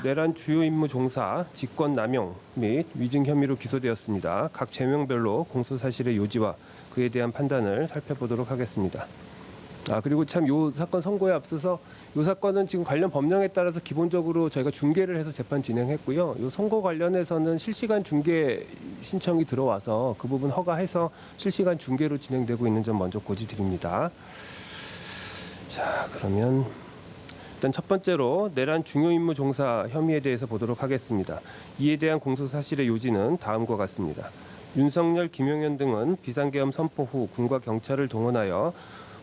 내란 주요 임무 종사, 직권남용 및 위증 혐의로 기소되었습니다. 각 제명별로 공소사실의 요지와 그에 대한 판단을 살펴보도록 하겠습니다. 그리고 참 요 사건 선고에 앞서서 요 사건은 지금 관련 법령에 따라서 기본적으로 저희가 중계를 해서 재판 진행했고요. 요 선고 관련해서는 실시간 중계 신청이 들어와서 그 부분 허가해서 실시간 중계로 진행되고 있는 점 먼저 고지드립니다. 자, 그러면 일단 첫 번째로 내란 중요 임무 종사 혐의에 대해서 보도록 하겠습니다. 이에 대한 공소사실의 요지는 다음과 같습니다. 윤석열, 김용현 등은 비상계엄 선포 후 군과 경찰을 동원하여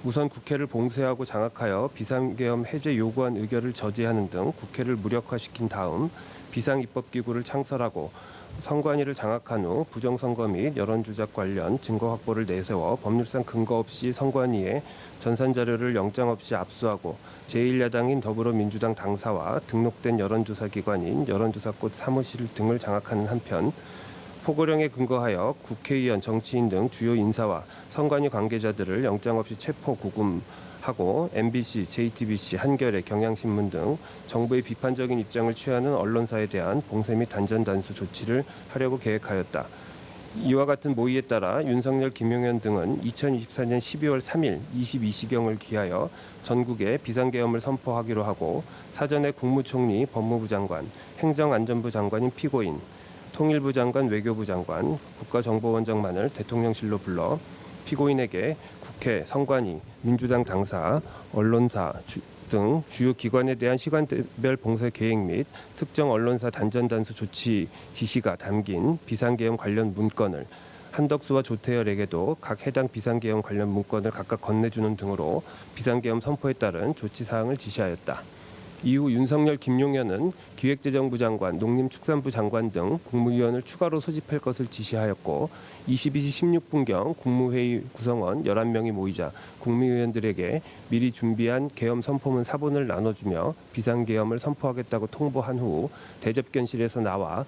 우선 국회를 봉쇄하고 장악하여 비상계엄 해제 요구안 의결을 저지하는 등 국회를 무력화시킨 다음 비상입법기구를 창설하고 선관위를 장악한 후 부정선거 및 여론조작 관련 증거 확보를 내세워 법률상 근거 없이 선관위에 전산자료를 영장 없이 압수하고 제1야당인 더불어민주당 당사와 등록된 여론조사기관인 여론조사꽃 사무실 등을 장악하는 한편 포고령에 근거하여 국회의원, 정치인 등 주요 인사와 선관위 관계자들을 영장 없이 체포 구금하고 MBC, JTBC, 한겨레, 경향신문 등 정부의 비판적인 입장을 취하는 언론사에 대한 봉쇄 및 단전 단수 조치를 하려고 계획하였다. 이와 같은 모의에 따라 윤석열, 김용현 등은 2024년 12월 3일 22시경을 기하여 전국에 비상계엄을 선포하기로 하고 사전에 국무총리, 법무부 장관, 행정안전부 장관인 피고인, 통일부 장관, 외교부 장관, 국가정보원장만을 대통령실로 불러 피고인에게 국회, 선관위, 민주당 당사, 언론사 등 주요 기관에 대한 시간별 봉쇄 계획 및 특정 언론사 단전 단수 조치 지시가 담긴 비상계엄 관련 문건을 한덕수와 조태열에게도 각 해당 비상계엄 관련 문건을 각각 건네주는 등으로 비상계엄 선포에 따른 조치 사항을 지시하였다. 이후 윤석열, 김용현은 기획재정부 장관, 농림축산부 장관 등 국무위원을 추가로 소집할 것을 지시하였고 22시 16분경 국무회의 구성원 11명이 모이자 국무위원들에게 미리 준비한 계엄 선포문 사본을 나눠주며 비상계엄을 선포하겠다고 통보한 후 대접견실에서 나와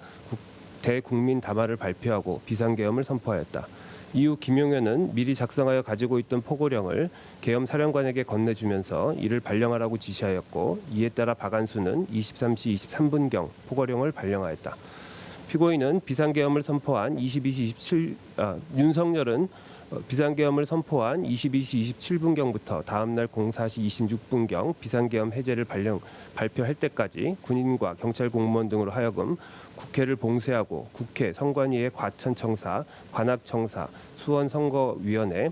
대국민 담화를 발표하고 비상계엄을 선포하였다. 이후 김용현은 미리 작성하여 가지고 있던 포고령을 계엄 사령관에게 건네주면서 이를 발령하라고 지시하였고 이에 따라 박안수는 23시 23분경 포고령을 발령하였다. 피고인은 비상계엄을 선포한 윤석열은 비상계엄을 선포한 22시 27분경부터 다음날 04시 26분경 비상계엄 해제를 발표할 때까지 군인과 경찰 공무원 등으로 하여금 국회를 봉쇄하고 국회, 선관위의 과천청사, 관악청사, 수원선거위원회,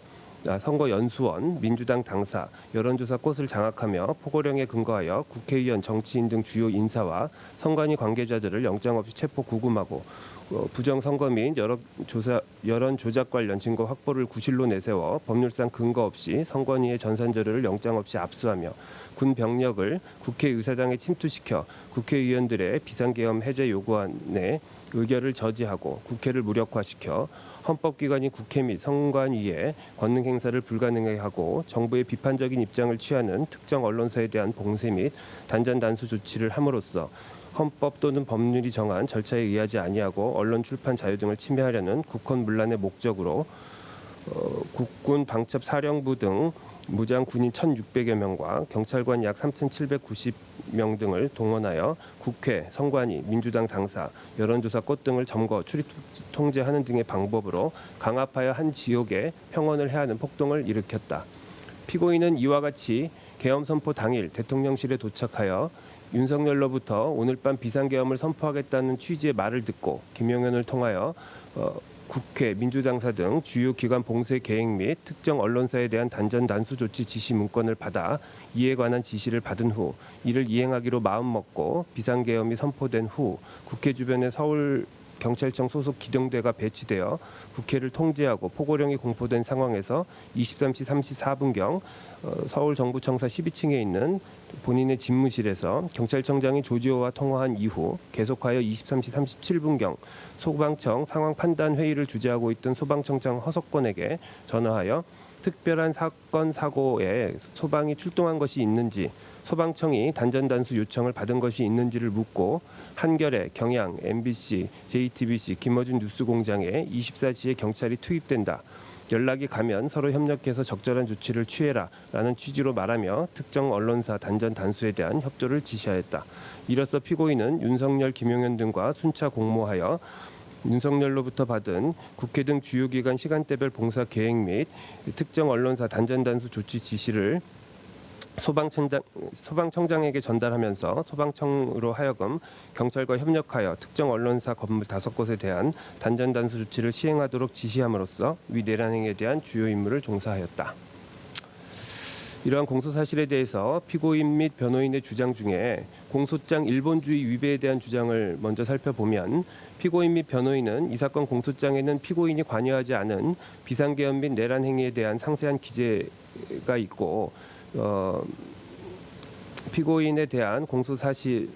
선거연수원, 민주당 당사, 여론조사 꽃을 장악하며 포고령에 근거하여 국회의원, 정치인 등 주요 인사와 선관위 관계자들을 영장 없이 체포 구금하고 부정선거 및 여론조작 관련 증거 확보를 구실로 내세워 법률상 근거 없이 선관위의 전산자료를 영장 없이 압수하며 군 병력을 국회의사당에 침투시켜 국회의원들의 비상계엄 해제 요구안에 의결을 저지하고 국회를 무력화시켜 헌법기관인 국회 및 선관위의 권능 행사를 불가능하게 하고 정부의 비판적인 입장을 취하는 특정 언론사에 대한 봉쇄 및 단전 단수 조치를 함으로써 헌법 또는 법률이 정한 절차에 의하지 아니하고 언론 출판 자유 등을 침해하려는 국헌문란의 목적으로 국군 방첩 사령부 등 무장 군인 1,600여 명과 경찰관 약 3,790명 등을 동원하여 국회, 선관위, 민주당 당사, 여론조사 꽃 등을 점거, 출입 통제하는 등의 방법으로 강압하여 한 지역에 평원을 해하는 폭동을 일으켰다. 피고인은 이와 같이 계엄 선포 당일 대통령실에 도착하여 윤석열로부터 오늘 밤 비상계엄을 선포하겠다는 취지의 말을 듣고 김용현을 통하여 국회, 민주당사 등 주요 기관 봉쇄 계획 및 특정 언론사에 대한 단전 단수 조치 지시 문건을 받아 이에 관한 지시를 받은 후 이를 이행하기로 마음먹고 비상계엄이 선포된 후 국회 주변에 서울 경찰청 소속 기동대가 배치되어 국회를 통제하고 포고령이 공포된 상황에서 23시 34분경 서울 정부청사 12층에 있는 본인의 집무실에서 경찰청장인 조지호와 통화한 이후 계속하여 23시 37분경 소방청 상황 판단 회의를 주재하고 있던 소방청장 허석권에게 전화하여 특별한 사건 사고에 소방이 출동한 것이 있는지 소방청이 단전 단수 요청을 받은 것이 있는지를 묻고 한겨레, 경향, MBC, JTBC, 김어준 뉴스공장에 24시에 경찰이 투입된다. 연락이 가면 서로 협력해서 적절한 조치를 취해라라는 취지로 말하며 특정 언론사 단전 단수에 대한 협조를 지시하였다. 이로써 피고인은 윤석열, 김용현 등과 순차 공모하여 윤석열로부터 받은 국회 등 주요 기관 시간대별 봉사 계획 및 특정 언론사 단전 단수 조치 지시를 소방청장에게 전달하면서 소방청으로 하여금 경찰과 협력하여 특정 언론사 건물 5곳에 대한 단전 단수 조치를 시행하도록 지시함으로써 위 내란 행위에 대한 주요 임무를 종사하였다. 이러한 공소 사실에 대해서 피고인 및 변호인의 주장 중에 공소장 일본주의 위배에 대한 주장을 먼저 살펴보면 피고인 및 변호인은 이 사건 공소장에는 피고인이 관여하지 않은 비상계엄 및 내란 행위에 대한 상세한 기재가 있고 피고인에 대한 공소 사실과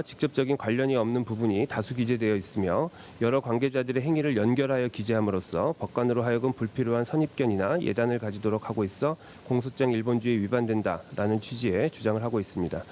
직접적인 관련이 없는 부분이 다수 기재되어 있으며 여러 관계자들의 행위를 연결하여 기재함으로써 법관으로 하여금 불필요한 선입견이나 예단을 가지도록 하고 있어 공소장 일본주의에 위반된다라는 취지의 주장을 하고 있습니다.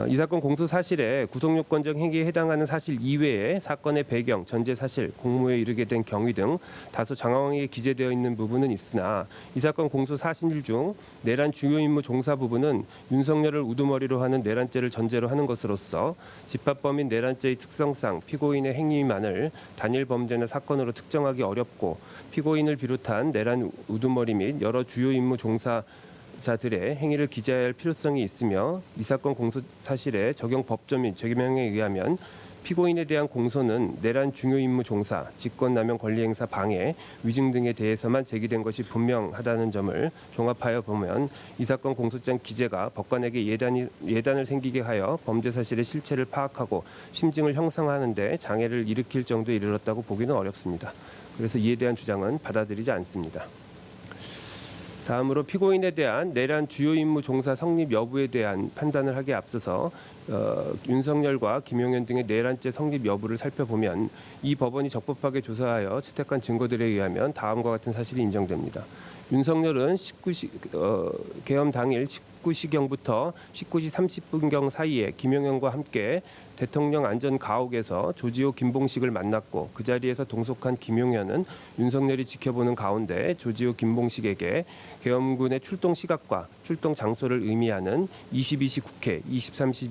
이 사건 공소 사실에 구속요건적 행위에 해당하는 사실 이외에 사건의 배경, 전제 사실, 공모에 이르게 된 경위 등 다소 장황하게 기재되어 있는 부분은 있으나 이 사건 공소 사실 중 내란 주요 임무 종사 부분은 윤석열을 우두머리로 하는 내란죄를 전제로 하는 것으로서 집합범인 내란죄의 특성상 피고인의 행위만을 단일 범죄나 사건으로 특정하기 어렵고 피고인을 비롯한 내란 우두머리 및 여러 주요 임무 종사 자들의 행위를 기재해야 할 필요성이 있으며 이 사건 공소 사실의 적용 법조 및 죄명에 의하면 피고인에 대한 공소는 내란 중요 임무 종사, 직권남용 권리행사 방해, 위증 등에 대해서만 제기된 것이 분명하다는 점을 종합하여 보면 이 사건 공소장 기재가 법관에게 예단을 생기게 하여 범죄 사실의 실체를 파악하고 심증을 형성하는 데 장애를 일으킬 정도에 이르렀다고 보기는 어렵습니다. 그래서 이에 대한 주장은 받아들이지 않습니다. 다음으로 피고인에 대한 내란 주요 임무 종사 성립 여부에 대한 판단을 하기에 앞서서 윤석열과 김용현 등의 내란죄 성립 여부를 살펴보면 이 법원이 적법하게 조사하여 채택한 증거들에 의하면 다음과 같은 사실이 인정됩니다. 윤석열은 계엄 당일 19시경부터 19시 30분경 사이에 김용현과 함께 대통령 안전 가옥에서 조지호 김봉식을 만났고 그 자리에서 동석한 김용현은 윤석열이 지켜보는 가운데 조지호 김봉식에게 계엄군의 출동 시각과 출동 장소를 의미하는 22시 국회, 23시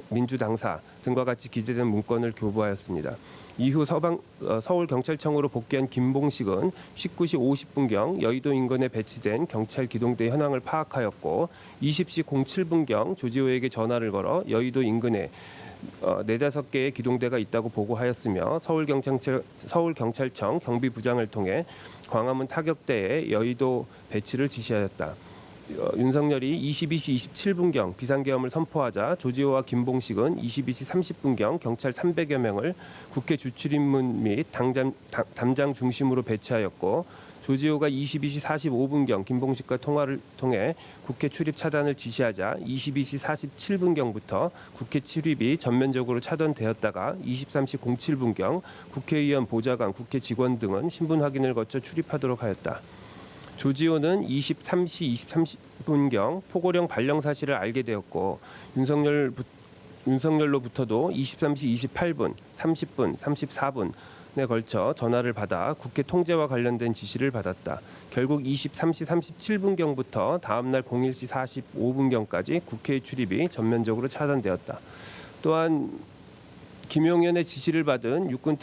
민주당사 등과 같이 기재된 문건을 교부하였습니다. 이후 서울경찰청으로 복귀한 김봉식은 19시 50분경 여의도 인근에 배치된 경찰 기동대 현황을 파악하였고 20시 07분경 조지호에게 전화를 걸어 여의도 인근에 4-5개의 기동대가 있다고 보고하였으며 서울경찰청 경비부장을 통해 광화문 타격대에 여의도 배치를 지시하였다. 윤석열이 22시 27분경 비상계엄을 선포하자 조지호와 김봉식은 22시 30분경 경찰 300여 명을 국회 주출입문 및 담장 중심으로 배치하였고 조지호가 22시 45분경 김봉식과 통화를 통해 국회 출입 차단을 지시하자 22시 47분경부터 국회 출입이 전면적으로 차단되었다가 23시 07분경 국회의원, 보좌관, 국회 직원 등은 신분 확인을 거쳐 출입하도록 하였다. 조지호는 23시 23분경 포고령 발령 사실을 알게 되었고 윤석열로부터도 23시 28분, 30분, 34분에 걸쳐 전화를 받아 국회 통제와 관련된 지시를 받았다. 결국 23시 37분경부터 다음날 01시 45분경까지 국회의 출입이 전면적으로 차단되었다. 또한 김용현의 지시를 받은 육군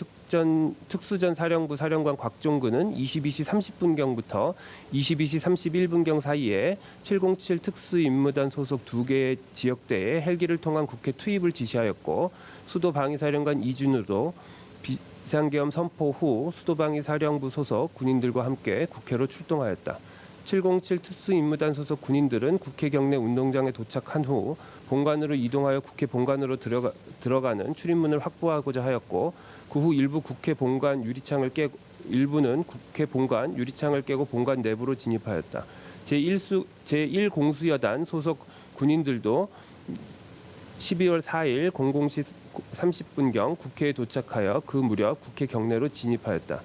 특수전 사령부 사령관 곽종근은 22시 30분경부터 22시 31분경 사이에 707 특수임무단 소속 2개의 지역대에 헬기를 통한 국회 투입을 지시하였고 수도방위사령관 이준우도 비상계엄 선포 후 수도방위사령부 소속 군인들과 함께 국회로 출동하였다. 707 특수임무단 소속 군인들은 국회 경내 운동장에 도착한 후 본관으로 이동하여 국회 본관으로 들어가는 출입문을 확보하고자 하였고 그 후 일부는 국회 본관 유리창을 깨고 본관 내부로 진입하였다. 제1공수여단 소속 군인들도 12월 4일 00시 30분경 국회에 도착하여 그 무렵 국회 경내로 진입하였다.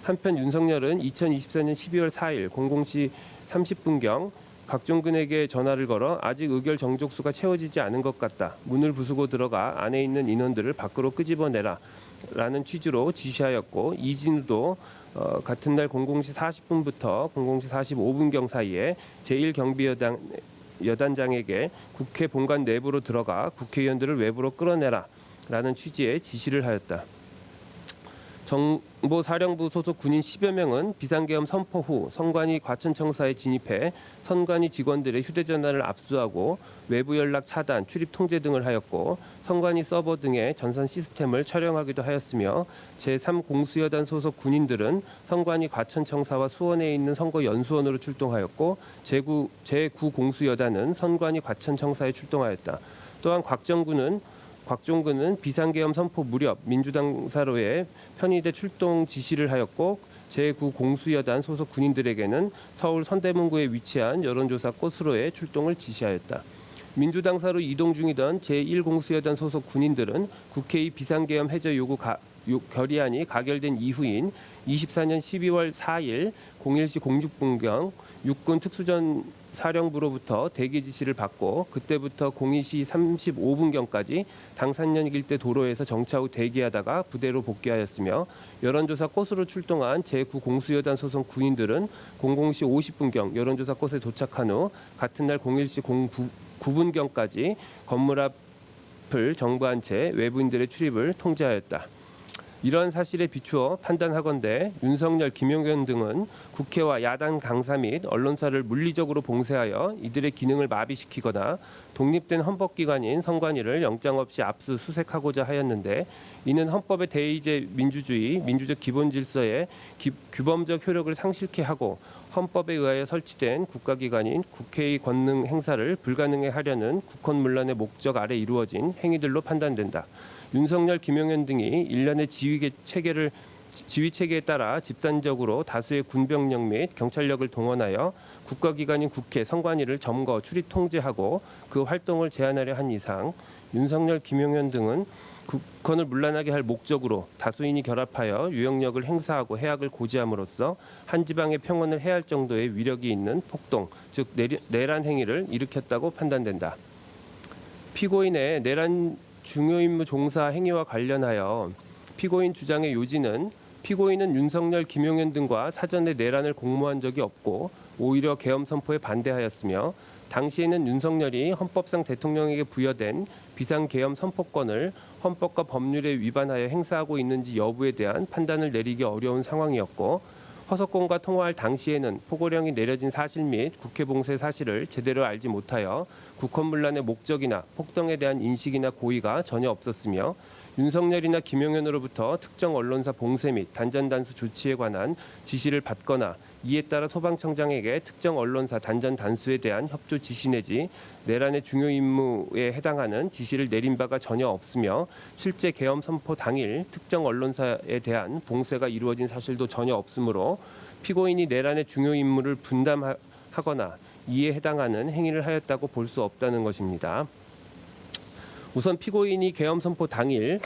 한편 윤석열은 2024년 12월 4일 00시 30분경 각종근에게 전화를 걸어 아직 의결 정족수가 채워지지 않은 것 같다. 문을 부수고 들어가 안에 있는 인원들을 밖으로 끄집어내라. 라는 취지로 지시하였고 이진우도 같은 날 00시 40분부터 00시 45분경 사이에 제1경비여단장에게 국회 본관 내부로 들어가 국회의원들을 외부로 끌어내라. 라는 취지의 지시를 하였다. 정보사령부 소속 군인 10여 명은 비상계엄 선포 후 선관위 과천청사에 진입해 선관위 직원들의 휴대전화를 압수하고 외부 연락 차단, 출입 통제 등을 하였고 선관위 서버 등의 전산 시스템을 촬영하기도 하였으며 제3공수여단 소속 군인들은 선관위 과천청사와 수원에 있는 선거연수원으로 출동하였고 제9공수여단은 선관위 과천청사에 출동하였다. 또한 곽종근은 비상계엄 선포 무렵 민주당 사로에 편의대 출동 지시를 하였고 제9공수여단 소속 군인들에게는 서울 서대문구에 위치한 여론조사 꽃으로의 출동을 지시하였다. 민주당사로 이동 중이던 제1공수여단 소속 군인들은 국회의 비상계엄 해제 요구 결의안이 가결된 이후인 24년 12월 4일 01시 06분경 육군 특수전 사령부로부터 대기 지시를 받고 그때부터 02시 35분경까지 당산역 일대 도로에서 정차 후 대기하다가 부대로 복귀하였으며 여론조사 꽃으로 출동한 제9공수여단 소속 군인들은 00시 50분경 여론조사 꽃에 도착한 후 같은 날 01시 09분경까지 건물 앞을 정부한 채 외부인들의 출입을 통제하였다. 이러한 사실에 비추어 판단하건대 윤석열, 김용현 등은 국회와 야당 강사 및 언론사를 물리적으로 봉쇄하여 이들의 기능을 마비시키거나 독립된 헌법기관인 선관위를 영장 없이 압수수색하고자 하였는데 이는 헌법의 대의제 민주적 기본질서의 규범적 효력을 상실케 하고 헌법에 의하여 설치된 국가기관인 국회의 권능 행사를 불가능해 하려는 국헌문란의 목적 아래 이루어진 행위들로 판단된다. 윤석열, 김용현 등이 일련의 지휘 체계에 따라 집단적으로 다수의 군병력 및 경찰력을 동원하여 국가기관인 국회, 선관위를 점거, 출입 통제하고 그 활동을 제한하려 한 이상 윤석열, 김용현 등은 국헌을 문란하게 할 목적으로 다수인이 결합하여 유영력을 행사하고 해악을 고지함으로써 한 지방의 평온을 해할 정도의 위력이 있는 폭동, 즉 내란 행위를 일으켰다고 판단된다. 피고인의 내란 중요임무 종사 행위와 관련하여 피고인 주장의 요지는 피고인은 윤석열, 김용현 등과 사전에 내란을 공모한 적이 없고 오히려 계엄 선포에 반대하였으며 당시에는 윤석열이 헌법상 대통령에게 부여된 비상계엄 선포권을 헌법과 법률에 위반하여 행사하고 있는지 여부에 대한 판단을 내리기 어려운 상황이었고 허석권과 통화할 당시에는 포고령이 내려진 사실 및 국회 봉쇄 사실을 제대로 알지 못하여 국헌문란의 목적이나 폭동에 대한 인식이나 고의가 전혀 없었으며 윤석열이나 김용현으로부터 특정 언론사 봉쇄 및 단전단수 조치에 관한 지시를 받거나 이에 따라 소방청장에게 특정 언론사 단전 단수에 대한 협조 지시 내지 내란의 중요 임무에 해당하는 지시를 내린 바가 전혀 없으며 실제 계엄 선포 당일 특정 언론사에 대한 봉쇄가 이루어진 사실도 전혀 없으므로 피고인이 내란의 중요 임무를 분담하거나 이에 해당하는 행위를 하였다고 볼 수 없다는 것입니다. 우선 피고인이 계엄 선포 당일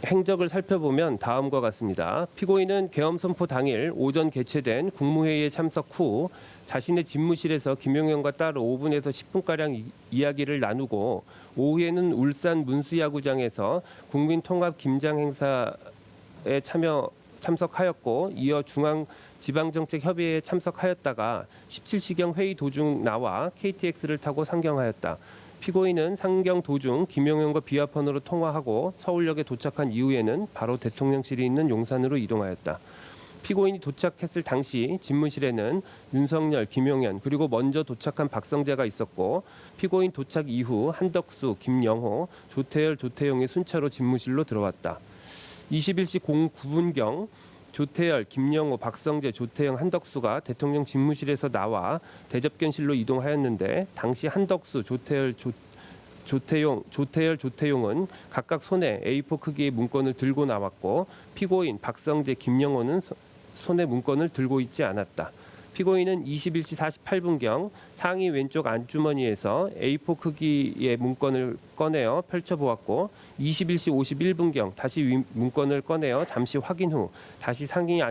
행적을 살펴보면 다음과 같습니다. 피고인은 계엄 선포 당일 오전 개최된 국무회의에 참석 후 자신의 집무실에서 김용현과 따로 5분에서 10분가량 이야기를 나누고 오후에는 울산 문수야구장에서 국민통합 김장 행사에 참석하였고 이어 중앙지방정책협의회에 참석하였다가 17시경 회의 도중 나와 KTX를 타고 상경하였다. 피고인은 상경 도중 김용현과 비화폰으로 통화하고 서울역에 도착한 이후에는 바로 대통령실이 있는 용산으로 이동하였다. 피고인이 도착했을 당시 집무실에는 윤석열, 김용현 그리고 먼저 도착한 박성재가 있었고 피고인 도착 이후 한덕수, 김영호, 조태열, 조태용이 순차로 집무실로 들어왔다. 21시 09분경 조태열, 김영호, 박성재, 조태영, 한덕수가 대통령 집무실에서 나와 대접견실로 이동하였는데 당시 한덕수, 조태열, 조태용은 각각 손에 A4 크기의 문건을 들고 나왔고 피고인 박성재, 김영호는 손에 문건을 들고 있지 않았다. 피고인은 21시 48분경 상의 왼쪽 안주머니에서 A4 크기의 문건을 꺼내어 펼쳐보았고 21시 51분경 다시 문건을 꺼내어 잠시 확인 후 다시 상의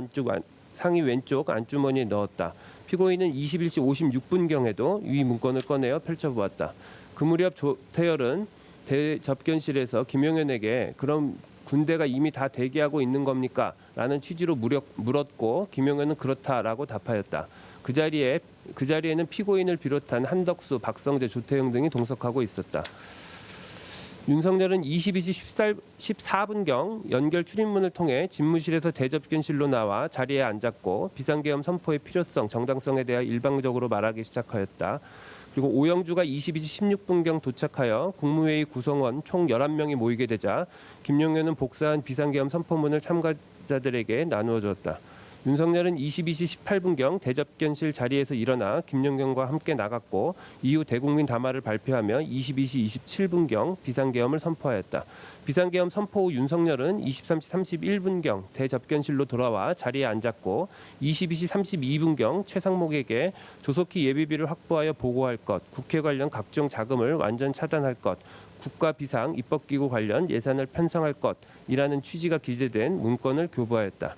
왼쪽 안주머니에 넣었다. 피고인은 21시 56분경에도 위 문건을 꺼내어 펼쳐보았다. 그 무렵 조태열은 대접견실에서 김용현에게 그럼 군대가 이미 다 대기하고 있는 겁니까? 라는 취지로 물었고 김용현은 그렇다라고 답하였다. 그 자리에는 피고인을 비롯한 한덕수, 박성재, 조태영 등이 동석하고 있었다. 윤석열은 22시 14분경 연결 출입문을 통해 집무실에서 대접견실로 나와 자리에 앉았고 비상계엄 선포의 필요성, 정당성에 대해 일방적으로 말하기 시작하였다. 그리고 오영주가 22시 16분경 도착하여 국무회의 구성원 총 11명이 모이게 되자 김용현은 복사한 비상계엄 선포문을 참가자들에게 나누어 주었다. 윤석열은 22시 18분경 대접견실 자리에서 일어나 김용현과 함께 나갔고 이후 대국민 담화를 발표하며 22시 27분경 비상계엄을 선포하였다. 비상계엄 선포 후 윤석열은 23시 31분경 대접견실로 돌아와 자리에 앉았고 22시 32분경 최상목에게 조속히 예비비를 확보하여 보고할 것, 국회 관련 각종 자금을 완전 차단할 것, 국가 비상 입법기구 관련 예산을 편성할 것이라는 취지가 기재된 문건을 교부하였다.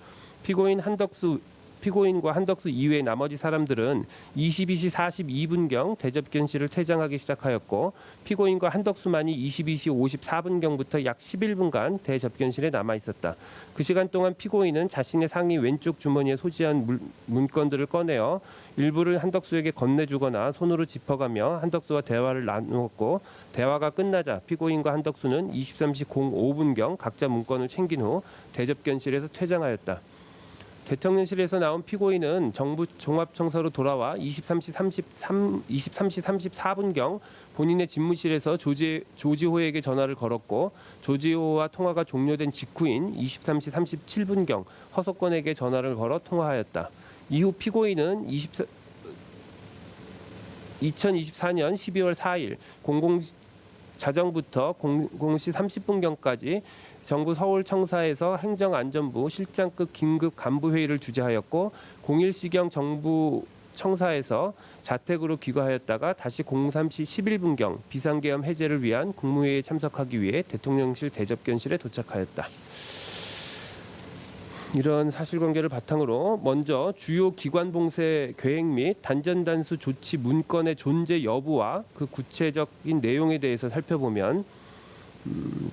피고인과 한덕수 이외의 나머지 사람들은 22시 42분경 대접견실을 퇴장하기 시작하였고 피고인과 한덕수만이 22시 54분경부터 약 11분간 대접견실에 남아 있었다. 그 시간 동안 피고인은 자신의 상의 왼쪽 주머니에 소지한 문건들을 꺼내어 일부를 한덕수에게 건네주거나 손으로 짚어가며 한덕수와 대화를 나누었고 대화가 끝나자 피고인과 한덕수는 23시 05분경 각자 문건을 챙긴 후 대접견실에서 퇴장하였다. 대통령실에서 나온 피고인은 정부 종합청사로 돌아와 23시 34분경 본인의 집무실에서 조지호에게 전화를 걸었고 조지호와 통화가 종료된 직후인 23시 37분경 허석권에게 전화를 걸어 통화하였다. 이후 피고인은 2024년 12월 4일 자정부터 00시 30분경까지 정부 서울청사에서 행정안전부 실장급 긴급 간부회의를 주재하였고 01시경 정부 청사에서 자택으로 귀가하였다가 다시 03시 11분경 비상계엄 해제를 위한 국무회의에 참석하기 위해 대통령실 대접견실에 도착하였다. 이런 사실관계를 바탕으로 먼저 주요 기관 봉쇄 계획 및 단전단수 조치 문건의 존재 여부와 그 구체적인 내용에 대해서 살펴보면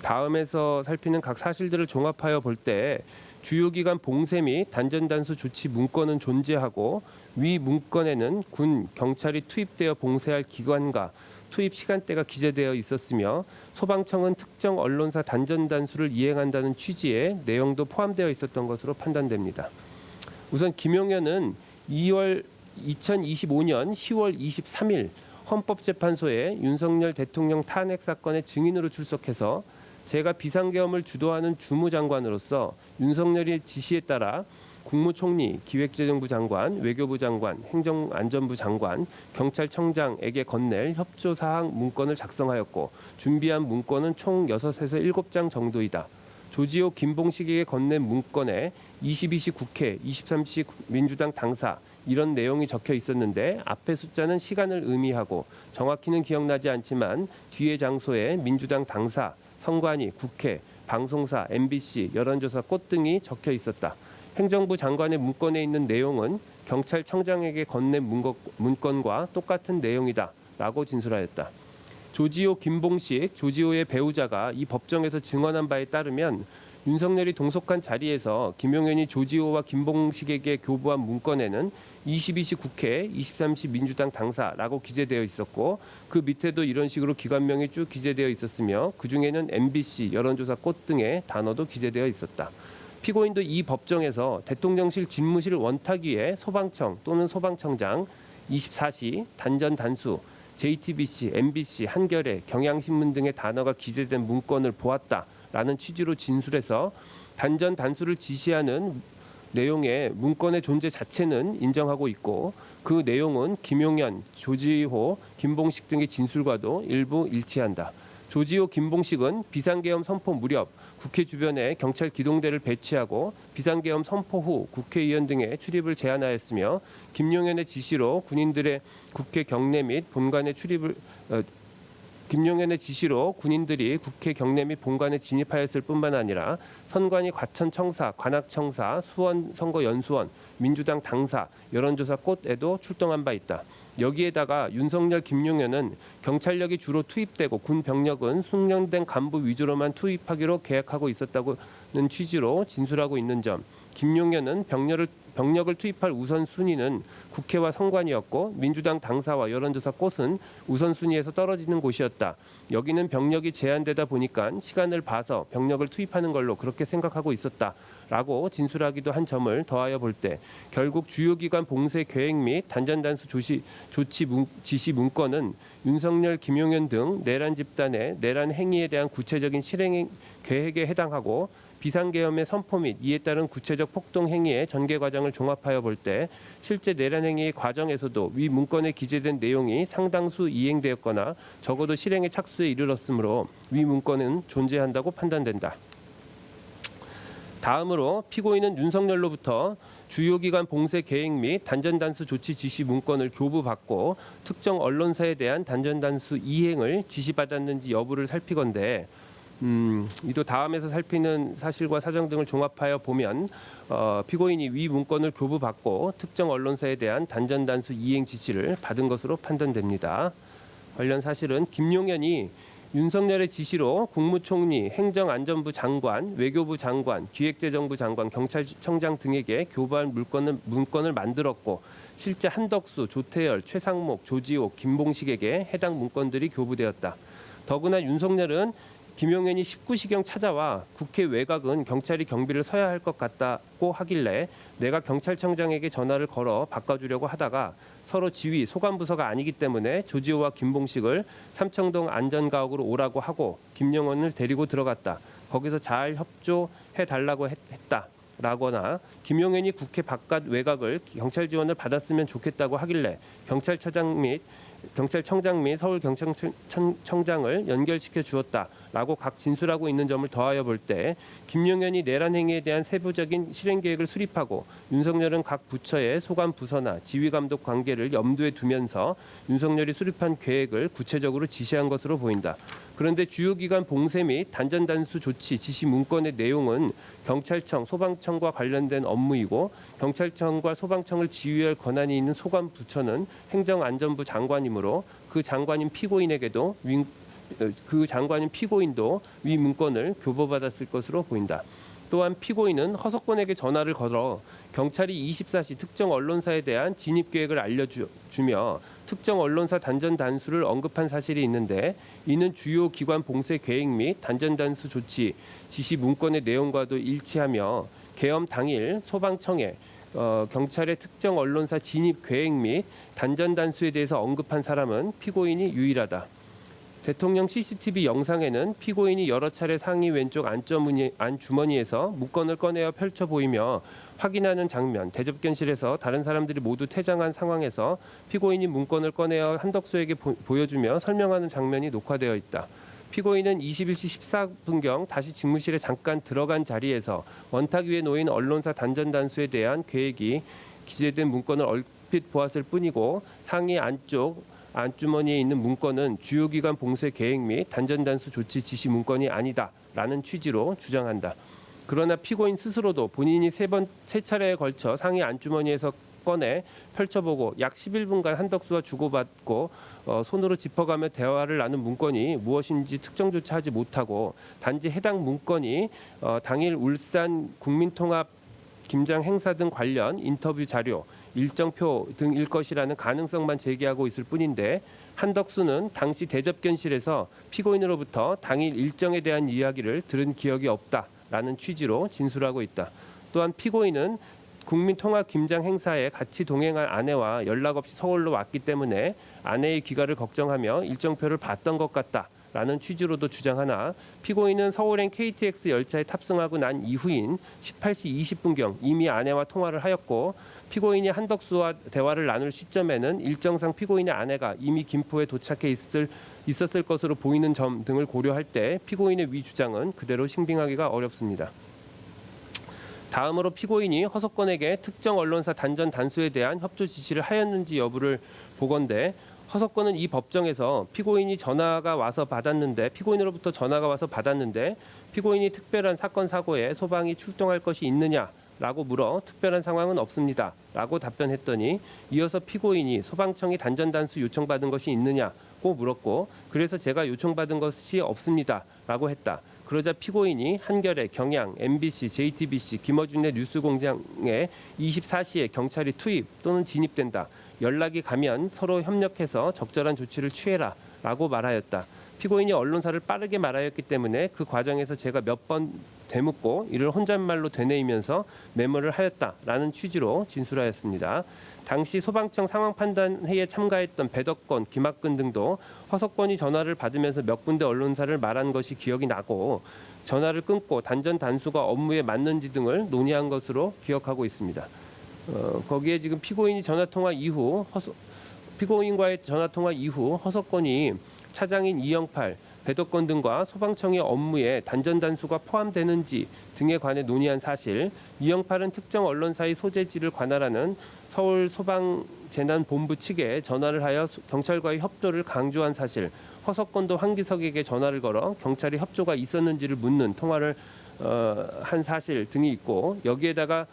다음에서 살피는 각 사실들을 종합하여 볼 때 주요 기관 봉쇄 및 단전단수 조치 문건은 존재하고 위 문건에는 군, 경찰이 투입되어 봉쇄할 기관과 투입 시간대가 기재되어 있었으며 소방청은 특정 언론사 단전단수를 이행한다는 취지의 내용도 포함되어 있었던 것으로 판단됩니다. 우선 김용현은 2025년 10월 23일 헌법재판소에 윤석열 대통령 탄핵 사건의 증인으로 출석해서 제가 비상계엄을 주도하는 주무장관으로서 윤석열의 지시에 따라 국무총리, 기획재정부 장관, 외교부 장관, 행정안전부 장관, 경찰청장에게 건넬 협조사항 문건을 작성하였고 준비한 문건은 총 6에서 7장 정도이다. 조지호, 김봉식에게 건넨 문건에 22시 국회, 23시 민주당 당사 이런 내용이 적혀 있었는데 앞의 숫자는 시간을 의미하고 정확히는 기억나지 않지만 뒤의 장소에 민주당 당사, 선관위, 국회, 방송사, MBC, 여론조사 꽃 등이 적혀 있었다. 행정부 장관의 문건에 있는 내용은 경찰청장에게 건넨 문건과 똑같은 내용이다 라고 진술하였다. 조지호, 김봉식, 조지호의 배우자가 이 법정에서 증언한 바에 따르면 윤석열이 동석한 자리에서 김용현이 조지호와 김봉식에게 교부한 문건에는 22시 국회, 23시 민주당 당사라고 기재되어 있었고 그 밑에도 이런 식으로 기관명이 쭉 기재되어 있었으며 그중에는 MBC, 여론조사 꽃 등의 단어도 기재되어 있었다. 피고인도 이 법정에서 대통령실 집무실 원탁위에 소방청 또는 소방청장, 24시, 단전 단수, JTBC, MBC, 한겨레, 경향신문 등의 단어가 기재된 문건을 보았다라는 취지로 진술해서 단전 단수를 지시하는 내용의 문건의 존재 자체는 인정하고 있고 그 내용은 김용현, 조지호, 김봉식 등의 진술과도 일부 일치한다. 조지호, 김봉식은 비상계엄 선포 무렵 국회 주변에 경찰 기동대를 배치하고 비상계엄 선포 후 국회의원 등의 출입을 제한하였으며 김용현의 지시로 군인들의 국회 경내 및 본관의 김용현의 지시로 군인들이 국회 경내 및 본관에 진입하였을 뿐만 아니라 선관위 과천청사, 관악청사, 수원선거연수원, 민주당 당사, 여론조사 꽃에도 출동한 바 있다. 여기에다가 윤석열, 김용현은 경찰력이 주로 투입되고 군 병력은 숙련된 간부 위주로만 투입하기로 계획하고 있었다는 취지로 진술하고 있는 점, 김용현은 병력을 투입할 우선순위는 국회와 선관위였고 민주당 당사와 여론조사 꽃은 우선순위에서 떨어지는 곳이었다. 여기는 병력이 제한되다 보니까 시간을 봐서 병력을 투입하는 걸로 그렇게 생각하고 있었다라고 진술하기도 한 점을 더하여 볼 때 결국 주요 기관 봉쇄 계획 및 단전단수 조치 지시 문건은 윤석열, 김용현 등 내란 집단의 내란 행위에 대한 구체적인 실행 계획에 해당하고 비상계엄의 선포 및 이에 따른 구체적 폭동 행위의 전개 과정을 종합하여 볼 때 실제 내란 행위의 과정에서도 위 문건에 기재된 내용이 상당수 이행되었거나 적어도 실행의 착수에 이르렀으므로 위 문건은 존재한다고 판단된다. 다음으로 피고인은 윤석열로부터 주요 기관 봉쇄 계획 및 단전단수 조치 지시 문건을 교부받고 특정 언론사에 대한 단전단수 이행을 지시받았는지 여부를 살피건대 이도 다음에서 살피는 사실과 사정 등을 종합하여 보면 피고인이 위 문건을 교부받고 특정 언론사에 대한 단전단수 이행 지시를 받은 것으로 판단됩니다. 관련 사실은 김용현이 윤석열의 지시로 국무총리, 행정안전부 장관, 외교부 장관, 기획재정부 장관, 경찰청장 등에게 교부한 문건을 만들었고 실제 한덕수, 조태열, 최상목, 조지옥, 김봉식에게 해당 문건들이 교부되었다. 더구나 윤석열은 김용현이 19시경 찾아와 국회 외곽은 경찰이 경비를 서야 할 것 같다고 하길래 내가 경찰청장에게 전화를 걸어 바꿔주려고 하다가 서로 지휘, 소관부서가 아니기 때문에 조지호와 김봉식을 삼청동 안전가옥으로 오라고 하고 김용현을 데리고 들어갔다. 거기서 잘 협조해달라고 했다. 라거나 김용현이 국회 바깥 외곽을 경찰 지원을 받았으면 좋겠다고 하길래 경찰청장 및 서울경찰청장을 연결시켜 주었다라고 각 진술하고 있는 점을 더하여 볼 때 김용현이 내란 행위에 대한 세부적인 실행 계획을 수립하고 윤석열은 각 부처의 소관 부서나 지휘 감독 관계를 염두에 두면서 윤석열이 수립한 계획을 구체적으로 지시한 것으로 보인다. 그런데 주요 기관 봉쇄 및 단전단수 조치 지시 문건의 내용은 경찰청, 소방청과 관련된 업무이고 경찰청과 소방청을 지휘할 권한이 있는 소관 부처는 행정안전부 장관이므로 그 장관인 피고인도 위 문건을 교부받았을 것으로 보인다. 또한 피고인은 허석권에게 전화를 걸어 경찰이 24시 특정 언론사에 대한 진입 계획을 알려주며 특정 언론사 단전 단수를 언급한 사실이 있는데 이는 주요 기관 봉쇄 계획 및 단전 단수 조치 지시 문건의 내용과도 일치하며 계엄 당일 소방청에 경찰의 특정 언론사 진입 계획 및 단전 단수에 대해서 언급한 사람은 피고인이 유일하다. 대통령 CCTV 영상에는 피고인이 여러 차례 상의 왼쪽 안주머니에서 문건을 꺼내어 펼쳐 보이며 확인하는 장면, 대접견실에서 다른 사람들이 모두 퇴장한 상황에서 피고인이 문건을 꺼내어 한덕수에게 보여주며 설명하는 장면이 녹화되어 있다. 피고인은 21시 14분경 다시 직무실에 잠깐 들어간 자리에서 원탁 위에 놓인 언론사 단전 단수에 대한 계획이 기재된 문건을 얼핏 보았을 뿐이고 상의 안쪽 안주머니에 있는 문건은 주요 기관 봉쇄 계획 및 단전 단수 조치 지시 문건이 아니다라는 취지로 주장한다. 그러나 피고인 스스로도 본인이 세 차례에 걸쳐 상의 안주머니에서 꺼내 펼쳐보고 약 11분간 한덕수와 주고받고 손으로 짚어가며 대화를 나눈 문건이 무엇인지 특정조차 하지 못하고 단지 해당 문건이 당일 울산 국민통합 김장 행사 등 관련 인터뷰 자료, 일정표 등일 것이라는 가능성만 제기하고 있을 뿐인데 한덕수는 당시 대접견실에서 피고인으로부터 당일 일정에 대한 이야기를 들은 기억이 없다라는 취지로 진술하고 있다. 또한 피고인은 국민통합 김장 행사에 같이 동행한 아내와 연락 없이 서울로 왔기 때문에 아내의 귀가를 걱정하며 일정표를 봤던 것 같다라는 취지로도 주장하나 피고인은 서울행 KTX 열차에 탑승하고 난 이후인 18시 20분경 이미 아내와 통화를 하였고 피고인이 한덕수와 대화를 나눌 시점에는 일정상 피고인의 아내가 이미 김포에 도착해 있었을 것으로 보이는 점 등을 고려할 때 피고인의 위 주장은 그대로 신빙하기가 어렵습니다. 다음으로 피고인이 허석권에게 특정 언론사 단전 단수에 대한 협조 지시를 하였는지 여부를 보건대 허석권은 이 법정에서 피고인이 전화가 와서 받았는데 피고인으로부터 전화가 와서 받았는데 피고인이 특별한 사건 사고에 소방이 출동할 것이 있느냐라고 물어 특별한 상황은 없습니다라고 답변했더니 이어서 피고인이 소방청이 단전 단수 요청받은 것이 있느냐고 물었고 그래서 제가 요청받은 것이 없습니다라고 했다. 그러자 피고인이 한겨레, 경향, MBC, JTBC, 김어준의 뉴스공장에 24시에 경찰이 투입 또는 진입된다. 연락이 가면 서로 협력해서 적절한 조치를 취해라 라고 말하였다. 피고인이 언론사를 빠르게 말하였기 때문에 그 과정에서 제가 몇 번 되묻고 이를 혼잣말로 되뇌이면서 메모를 하였다라는 취지로 진술하였습니다. 당시 소방청 상황판단회의에 참가했던 배덕권, 김학근 등도 허석권이 전화를 받으면서 몇 군데 언론사를 말한 것이 기억이 나고 전화를 끊고 단전 단수가 업무에 맞는지 등을 논의한 것으로 기억하고 있습니다. 거기에 지금 피고인과의 전화 통화 이후 허석권이 차장인 이영팔, 배덕권 등과 소방청의 업무에 단전 단수가 포함되는지 등에 관해 논의한 사실, 이영팔은 특정 언론사의 소재지를 관할하는 서울소방재난본부 측에 전화를 하여 경찰과의 협조를 강조한 사실, 허석권도 황기석에게 전화를 걸어 경찰이 협조가 있었는지를 묻는 통화를 한 사실 등이 있고 여기에다가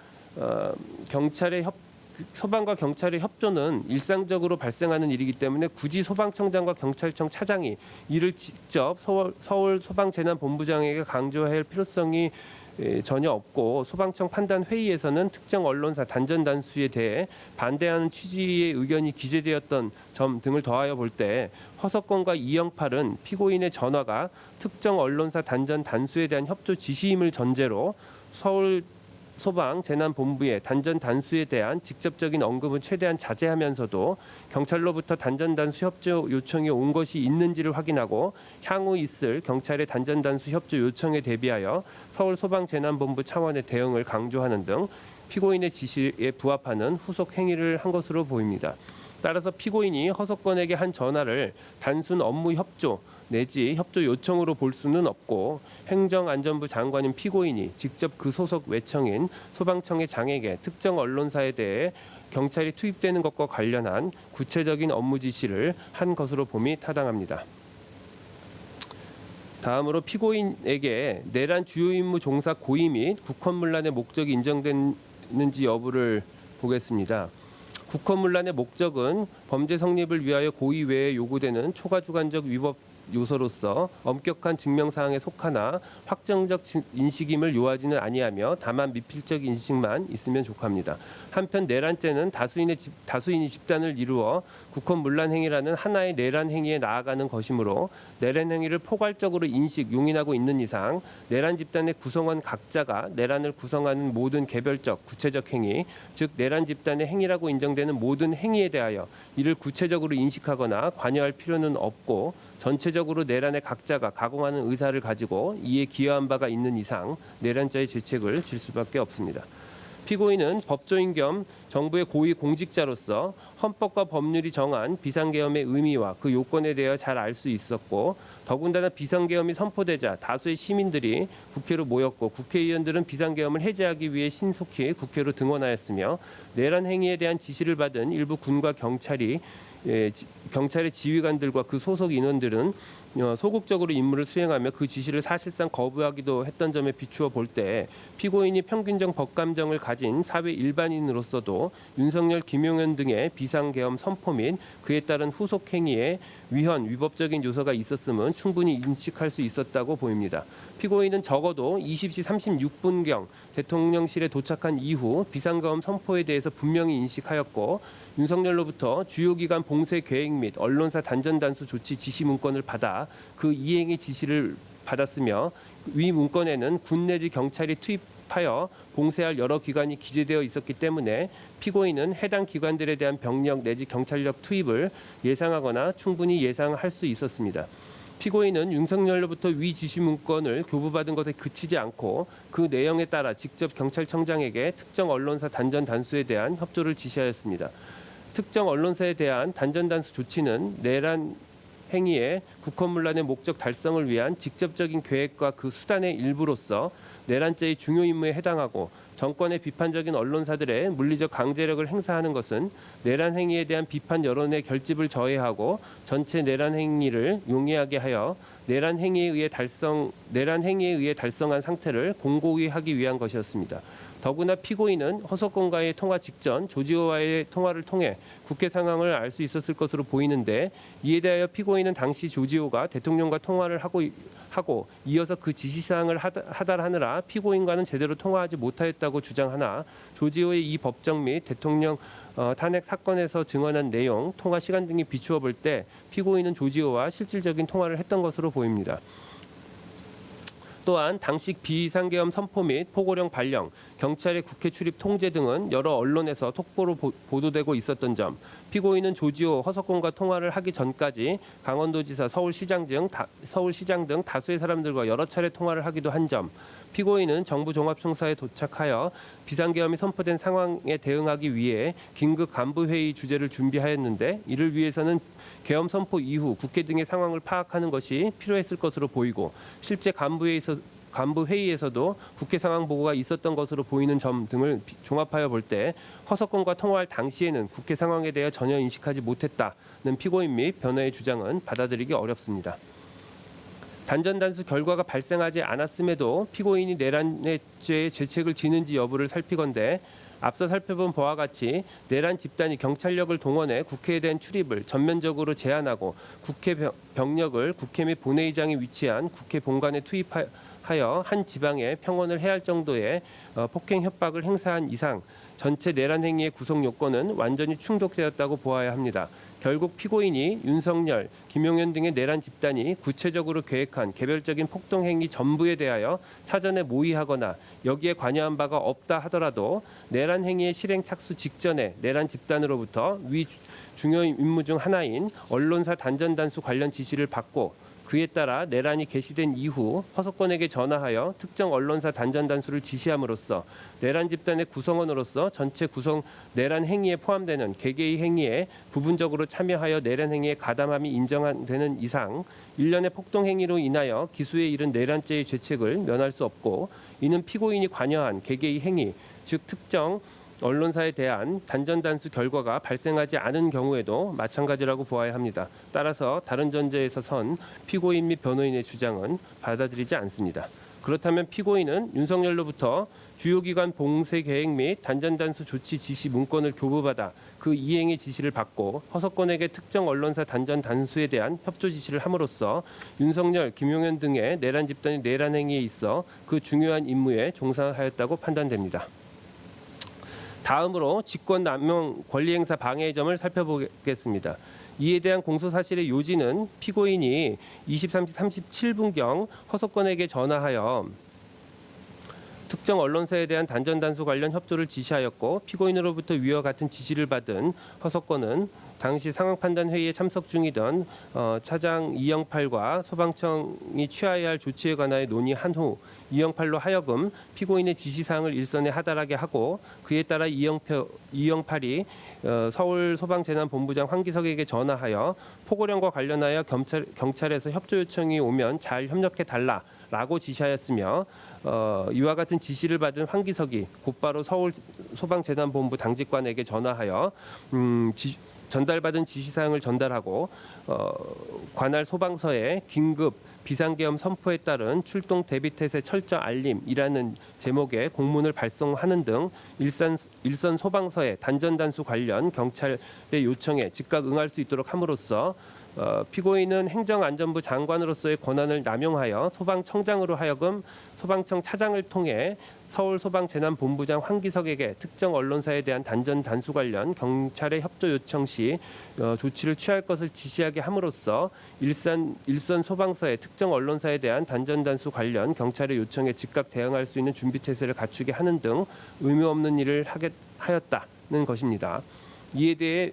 소방과 경찰의 협조는 일상적으로 발생하는 일이기 때문에 굳이 소방청장과 경찰청 차장이 이를 직접 서울소방재난본부장에게 강조해야 할 필요성이 전혀 없고 소방청 판단 회의에서는 특정 언론사 단전 단수에 대해 반대하는 취지의 의견이 기재되었던 점 등을 더하여 볼 때 허석권과 이영팔은 피고인의 전화가 특정 언론사 단전 단수에 대한 협조 지시임을 전제로 서울 소방재난본부의 단전 단수에 대한 직접적인 언급은 최대한 자제하면서도 경찰로부터 단전 단수 협조 요청이 온 것이 있는지를 확인하고 향후 있을 경찰의 단전 단수 협조 요청에 대비하여 서울소방재난본부 차원의 대응을 강조하는 등 피고인의 지시에 부합하는 후속 행위를 한 것으로 보입니다. 따라서 피고인이 허석권에게 한 전화를 단순 업무 협조 내지 협조 요청으로 볼 수는 없고 행정안전부 장관인 피고인이 직접 그 소속 외청인 소방청의 장에게 특정 언론사에 대해 경찰이 투입되는 것과 관련한 구체적인 업무 지시를 한 것으로 봄이 타당합니다. 다음으로 피고인에게 내란 주요 임무 종사 고의 및 국헌문란의 목적이 인정되는지 여부를 보겠습니다. 국헌문란의 목적은 범죄 성립을 위하여 고의 외에 요구되는 초과주관적 위법 요소로서 엄격한 증명사항에 속하나 확정적 인식임을 요하지는 아니하며 다만 미필적 인식만 있으면 족합니다. 한편 내란죄는 다수인이 집단을 이루어 국헌문란 행위라는 하나의 내란 행위에 나아가는 것이므로 내란 행위를 포괄적으로 인식, 용인하고 있는 이상 내란 집단의 구성원 각자가 내란을 구성하는 모든 개별적, 구체적 행위, 즉 내란 집단의 행위라고 인정되는 모든 행위에 대하여 이를 구체적으로 인식하거나 관여할 필요는 없고 전체적으로 내란의 각자가 가공하는 의사를 가지고 이에 기여한 바가 있는 이상 내란죄의 죄책을 질 수밖에 없습니다. 피고인은 법조인 겸 정부의 고위 공직자로서 헌법과 법률이 정한 비상계엄의 의미와 그 요건에 대해 잘 알 수 있었고 더군다나 비상계엄이 선포되자 다수의 시민들이 국회로 모였고 국회의원들은 비상계엄을 해제하기 위해 신속히 국회로 등원하였으며 내란 행위에 대한 지시를 받은 일부 군과 경찰의 지휘관들과 그 소속 인원들은 소극적으로 임무를 수행하며 그 지시를 사실상 거부하기도 했던 점에 비추어 볼 때 피고인이 평균적 법감정을 가진 사회 일반인으로서도 윤석열, 김용현 등의 비상계엄 선포 및 그에 따른 후속 행위에 위헌, 위법적인 요소가 있었음은 충분히 인식할 수 있었다고 보입니다. 피고인은 적어도 20시 36분경 대통령실에 도착한 이후 비상계엄 선포에 대해서 분명히 인식하였고 윤석열로부터 주요기관 봉쇄 계획 및 언론사 단전 단수 조치 지시 문건을 받아 그 이행의 지시를 받았으며 위 문건에는 군 내지 경찰이 투입하여 봉쇄할 여러 기관이 기재되어 있었기 때문에 피고인은 해당 기관들에 대한 병력 내지 경찰력 투입을 예상하거나 충분히 예상할 수 있었습니다. 피고인은 윤석열로부터 위 지시 문건을 교부받은 것에 그치지 않고 그 내용에 따라 직접 경찰청장에게 특정 언론사 단전 단수에 대한 협조를 지시하였습니다. 특정 언론사에 대한 단전 단수 조치는 내란 행위의 국헌문란의 목적 달성을 위한 직접적인 계획과 그 수단의 일부로서 내란죄의 중요 임무에 해당하고 정권의 비판적인 언론사들의 물리적 강제력을 행사하는 것은 내란 행위에 대한 비판 여론의 결집을 저해하고 전체 내란 행위를 용이하게 하여 내란 행위에 의해 달성한 상태를 공고히 하기 위한 것이었습니다. 더구나 피고인은 허석권과의 통화 직전 조지호와의 통화를 통해 국회 상황을 알 수 있었을 것으로 보이는데, 이에 대하여 피고인은 당시 조지호가 대통령과 통화를 하고 이어서 그 지시사항을 하달하느라 피고인과는 제대로 통화하지 못하였다고 주장하나, 조지호의 이 법정 및 대통령 탄핵 사건에서 증언한 내용, 통화 시간 등이 비추어 볼 때 피고인은 조지호와 실질적인 통화를 했던 것으로 보입니다. 또한 당시 비상계엄 선포 및 포고령 발령, 경찰의 국회 출입 통제 등은 여러 언론에서 톡보로 보도되고 있었던 점, 피고인은 조지호, 허석권과 통화를 하기 전까지 강원도지사, 서울시장 등 다수의 사람들과 여러 차례 통화를 하기도 한 점, 피고인은 정부 종합청사에 도착하여 비상계엄이 선포된 상황에 대응하기 위해 긴급 간부회의 주제를 준비하였는데, 이를 위해서는 계엄 선포 이후 국회 등의 상황을 파악하는 것이 필요했을 것으로 보이고, 실제 간부회의에서도 국회 상황 보고가 있었던 것으로 보이는 점 등을 종합하여 볼 때 허석권과 통화할 당시에는 국회 상황에 대해 전혀 인식하지 못했다는 피고인 및 변호의 주장은 받아들이기 어렵습니다. 단전단수 결과가 발생하지 않았음에도 피고인이 내란죄의 죄책을 지는지 여부를 살피건대, 앞서 살펴본 바와 같이 내란 집단이 경찰력을 동원해 국회에 대한 출입을 전면적으로 제한하고 국회 병력을 국회 및 본회의장에 위치한 국회 본관에 투입하여 한 지방에 평원을 해야 할 정도의 폭행 협박을 행사한 이상 전체 내란 행위의 구성 요건은 완전히 충족되었다고 보아야 합니다. 결국 피고인이 윤석열, 김용현 등의 내란 집단이 구체적으로 계획한 개별적인 폭동행위 전부에 대하여 사전에 모의하거나 여기에 관여한 바가 없다 하더라도 내란 행위의 실행 착수 직전에 내란 집단으로부터 위 중요 임무 중 하나인 언론사 단전단수 관련 지시를 받고, 그에 따라 내란이 개시된 이후 허석권에게 전화하여 특정 언론사 단전단수를 지시함으로써 내란 집단의 구성원으로서 전체 구성 내란 행위에 포함되는 개개의 행위에 부분적으로 참여하여 내란 행위에 가담함이 인정되는 이상 일련의 폭동행위로 인하여 기수에 이른 내란죄의 죄책을 면할 수 없고, 이는 피고인이 관여한 개개의 행위, 즉 특정 언론사에 대한 단전단수 결과가 발생하지 않은 경우에도 마찬가지라고 보아야 합니다. 따라서 다른 전제에서 선 피고인 및 변호인의 주장은 받아들이지 않습니다. 그렇다면 피고인은 윤석열로부터 주요기관 봉쇄 계획 및 단전단수 조치 지시 문건을 교부받아 그 이행의 지시를 받고 허석권에게 특정 언론사 단전 단수에 대한 협조 지시를 함으로써 윤석열, 김용현 등의 내란 집단의 내란 행위에 있어 그 중요한 임무에 종사하였다고 판단됩니다. 다음으로 직권남용 권리행사 방해의 점을 살펴보겠습니다. 이에 대한 공소사실의 요지는 피고인이 23시 37분경 허석권에게 전화하여 특정 언론사에 대한 단전단수 관련 협조를 지시하였고, 피고인으로부터 위와 같은 지시를 받은 허석권은 당시 상황판단회의에 참석 중이던 차장 이영팔과 소방청이 취하여야 할 조치에 관하여 논의한 후 이영팔로 하여금 피고인의 지시사항을 일선에 하달하게 하고, 그에 따라 이영팔이 서울소방재난본부장 황기석에게 전화하여 포고령과 관련하여 경찰에서 협조 요청이 오면 잘 협력해달라 라고 지시하였으며, 이와 같은 지시를 받은 황기석이 곧바로 서울소방재난본부 당직관에게 전화하여 전달받은 지시사항을 전달하고 관할 소방서에 긴급 비상계엄 선포에 따른 출동 대비태세 철저 알림이라는 제목의 공문을 발송하는 등 일선 소방서에 단전단수 관련 경찰의 요청에 즉각 응할 수 있도록 함으로써 피고인은 행정안전부 장관으로서의 권한을 남용하여 소방청장으로 하여금 소방청 차장을 통해 서울소방재난본부장 황기석에게 특정 언론사에 대한 단전 단수 관련 경찰의 협조 요청 시 조치를 취할 것을 지시하게 함으로써 일선 소방서의 특정 언론사에 대한 단전 단수 관련 경찰의 요청에 즉각 대응할 수 있는 준비태세를 갖추게 하는 등 의무 없는 일을 하였다는 것입니다. 이에 대해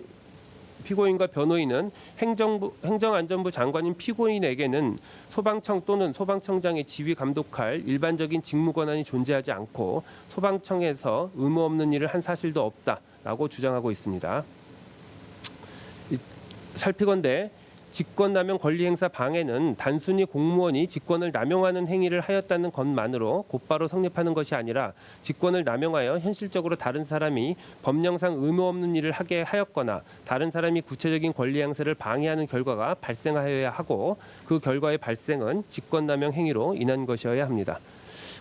피고인과 변호인은 행정안전부 장관인 피고인에게는 소방청 또는 소방청장의 지휘 감독할 일반적인 직무 권한이 존재하지 않고 소방청에서 의무 없는 일을 한 사실도 없다라고 주장하고 있습니다. 살피건대 직권남용 권리행사 방해는 단순히 공무원이 직권을 남용하는 행위를 하였다는 것만으로 곧바로 성립하는 것이 아니라 직권을 남용하여 현실적으로 다른 사람이 법령상 의무 없는 일을 하게 하였거나 다른 사람이 구체적인 권리 행사를 방해하는 결과가 발생하여야 하고 그 결과의 발생은 직권남용 행위로 인한 것이어야 합니다.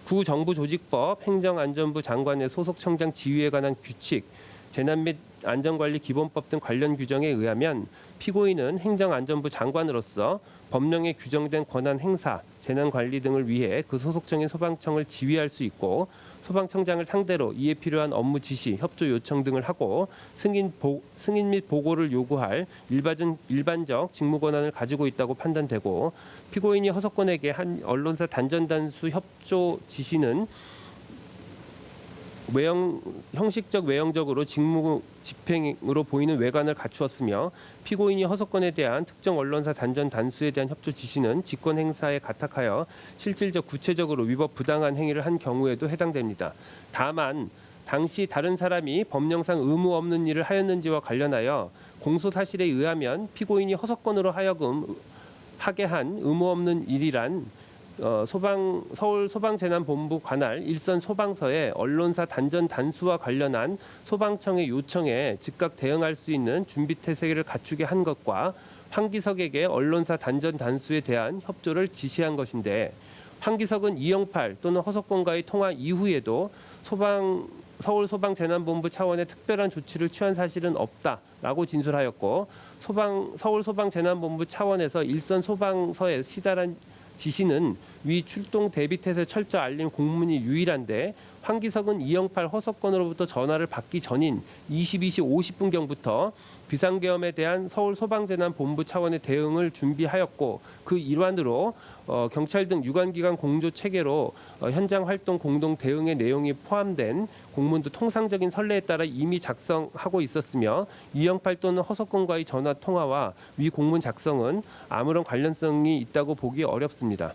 구정부조직법 행정안전부 장관의 소속청장 지휘에 관한 규칙, 재난 및 안전관리 기본법 등 관련 규정에 의하면 피고인은 행정안전부 장관으로서 법령에 규정된 권한 행사, 재난관리 등을 위해 그 소속청인 소방청을 지휘할 수 있고 소방청장을 상대로 이에 필요한 업무 지시, 협조 요청 등을 하고 승인 및 보고를 요구할 일반적 직무 권한을 가지고 있다고 판단되고 피고인이 허석권에게 한 언론사 단전단수 협조 지시는 형식적 외형적으로 직무 집행으로 보이는 외관을 갖추었으며 피고인이 허석권에 대한 특정 언론사 단전 단수에 대한 협조 지시는 직권 행사에 가탁하여 실질적 구체적으로 위법 부당한 행위를 한 경우에도 해당됩니다. 다만 당시 다른 사람이 법령상 의무 없는 일을 하였는지와 관련하여 공소 사실에 의하면 피고인이 허석권으로 하여금 하게 한 의무 없는 일이란 서울 소방재난본부 관할 일선 소방서에 언론사 단전 단수와 관련한 소방청의 요청에 즉각 대응할 수 있는 준비 태세를 갖추게 한 것과 황기석에게 언론사 단전 단수에 대한 협조를 지시한 것인데 황기석은 이영팔 또는 허석권과의 통화 이후에도 서울 소방재난본부 차원의 특별한 조치를 취한 사실은 없다라고 진술하였고 서울 소방재난본부 차원에서 일선 소방서에 시달한 지시는 위 출동 대비 태세 철저 알림 공문이 유일한데 황기석은 이영팔 허석권으로부터 전화를 받기 전인 22시 50분경부터 비상계엄에 대한 서울 소방재난본부 차원의 대응을 준비하였고 그 일환으로 경찰 등 유관기관 공조 체계로 현장 활동 공동 대응의 내용이 포함된 공문도 통상적인 선례에 따라 이미 작성하고 있었으며 이영팔 또는 허석권과의 전화 통화와 위 공문 작성은 아무런 관련성이 있다고 보기 어렵습니다.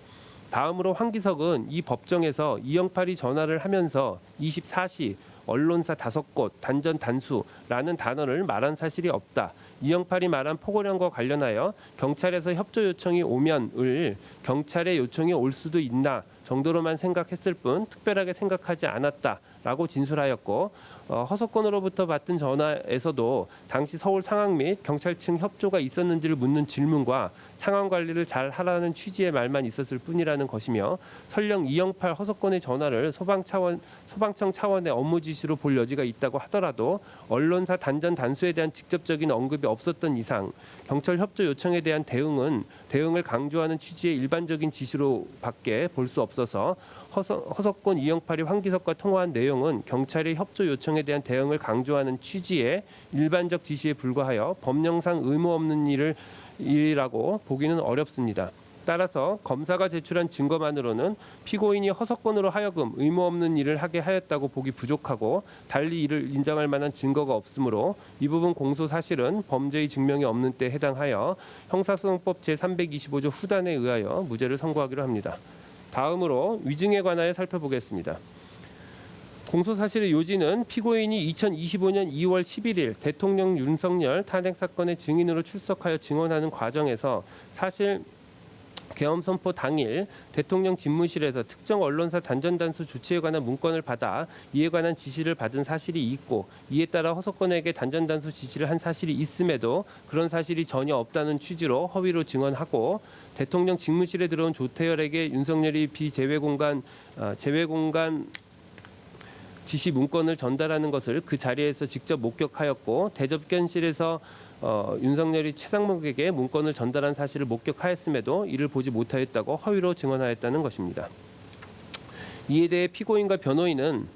다음으로 황기석은 이 법정에서 이영팔이 전화를 하면서 24시 언론사 5곳 단전 단수라는 단어를 말한 사실이 없다. 이영팔이 말한 포고령과 관련하여 경찰에서 협조 요청이 오면을 경찰의 요청이 올 수도 있나 정도로만 생각했을 뿐 특별하게 생각하지 않았다라고 진술하였고 허석권으로부터 받은 전화에서도 당시 서울 상황 및 경찰 측 협조가 있었는지를 묻는 질문과 상황 관리를 잘 하라는 취지의 말만 있었을 뿐이라는 것이며 설령 이영팔 허석권의 전화를 소방청 차원의 업무 지시로 볼 여지가 있다고 하더라도 언론사 단전 단수에 대한 직접적인 언급이 없었던 이상 경찰 협조 요청에 대한 대응을 강조하는 취지의 일반적인 지시로밖에 볼 수 없어서 허석권 이영팔이 황기석과 통화한 내용은 경찰의 협조 요청에 대한 대응을 강조하는 취지의 일반적 지시에 불과하여 법령상 의무 없는 일이라고 보기는 어렵습니다. 따라서 검사가 제출한 증거만으로는 피고인이 허석권으로 하여금 의무 없는 일을 하게 하였다고 보기 부족하고 달리 이를 인정할 만한 증거가 없으므로 이 부분 공소 사실은 범죄의 증명이 없는 때에 해당하여 형사소송법 제325조 후단에 의하여 무죄를 선고하기로 합니다. 다음으로 위증에 관하여 살펴보겠습니다. 공소사실의 요지는 피고인이 2025년 2월 11일 대통령 윤석열 탄핵사건의 증인으로 출석하여 증언하는 과정에서 사실 계엄 선포 당일 대통령 집무실에서 특정 언론사 단전단수 조치에 관한 문건을 받아 이에 관한 지시를 받은 사실이 있고 이에 따라 허석권에게 단전단수 지시를 한 사실이 있음에도 그런 사실이 전혀 없다는 취지로 허위로 증언하고 대통령 집무실에 들어온 조태열에게 윤석열이 제외공간 지시 문건을 전달하는 것을 그 자리에서 직접 목격하였고 대접견실에서 윤석열이 최상목에게 문건을 전달한 사실을 목격하였음에도 이를 보지 못하였다고 허위로 증언하였다는 것입니다. 이에 대해 피고인과 변호인은